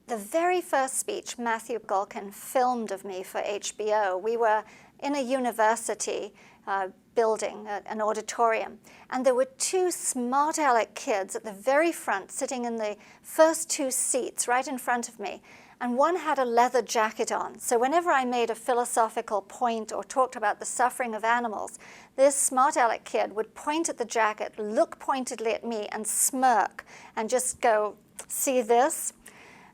The very first speech Matthew Galkin filmed of me for HBO, we were in a university building, an auditorium, and there were two smart aleck kids at the very front sitting in the first two seats right in front of me, and one had a leather jacket on. So whenever I made a philosophical point or talked about the suffering of animals, this smart aleck kid would point at the jacket, look pointedly at me, and smirk and just go, "See this?"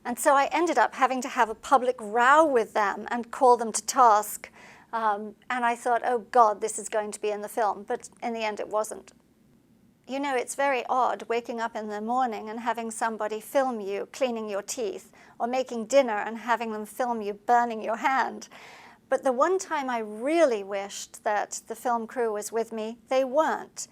And so I ended up having to have a public row with them and call them to task. And I thought, oh God, this is going to be in the film. But in the end, it wasn't. You know, it's very odd waking up in the morning and having somebody film you cleaning your teeth, or making dinner and having them film you burning your hand. But the one time I really wished that the film crew was with me, they weren't.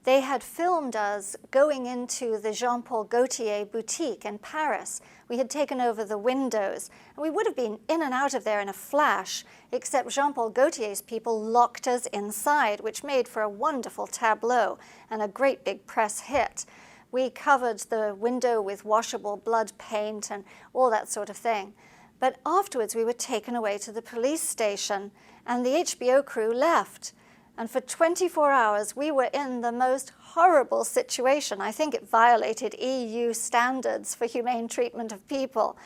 They had filmed us going into the Jean-Paul Gaultier boutique in Paris. We had taken over the windows, and we would have been in and out of there in a flash, except Jean-Paul Gaultier's people locked us inside, which made for a wonderful tableau and a great big press hit. We covered the window with washable blood paint and all that sort of thing. But afterwards, we were taken away to the police station, and the HBO crew left. And for 24 hours, we were in the most horrible situation. I think it violated EU standards for humane treatment of people.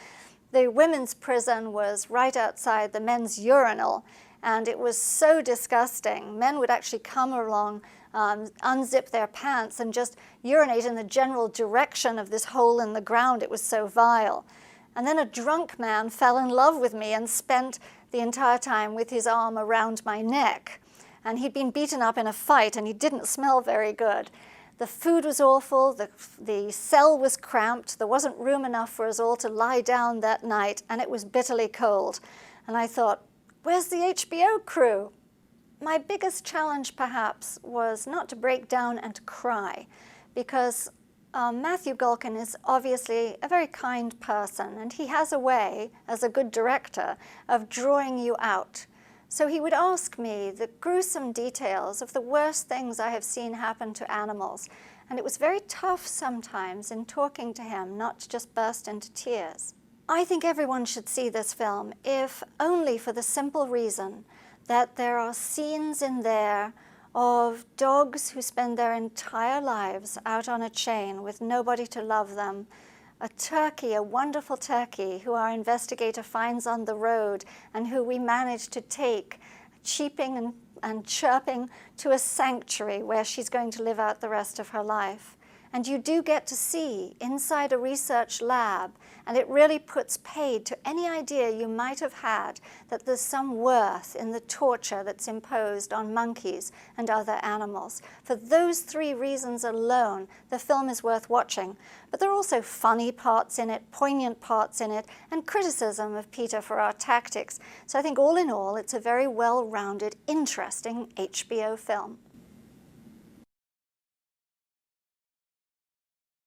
The women's prison was right outside the men's urinal, and it was so disgusting. Men would actually come along, unzip their pants, and just urinate in the general direction of this hole in the ground. It was so vile. And then a drunk man fell in love with me and spent the entire time with his arm around my neck. And he'd been beaten up in a fight, and he didn't smell very good. The food was awful, the cell was cramped, there wasn't room enough for us all to lie down that night, and it was bitterly cold. And I thought, where's the HBO crew? My biggest challenge, perhaps, was not to break down and cry, because Matthew Galkin is obviously a very kind person, and he has a way, as a good director, of drawing you out. So he would ask me the gruesome details of the worst things I have seen happen to animals. And it was very tough sometimes in talking to him not to just burst into tears. I think everyone should see this film, if only for the simple reason that there are scenes in there of dogs who spend their entire lives out on a chain with nobody to love them, a turkey, a wonderful turkey, who our investigator finds on the road and who we manage to take, cheeping and chirping, to a sanctuary where she's going to live out the rest of her life. And you do get to see inside a research lab, and it really puts paid to any idea you might have had that there's some worth in the torture that's imposed on monkeys and other animals. For those three reasons alone, the film is worth watching. But there are also funny parts in it, poignant parts in it, and criticism of PETA for our tactics. So I think all in all, it's a very well-rounded, interesting HBO film.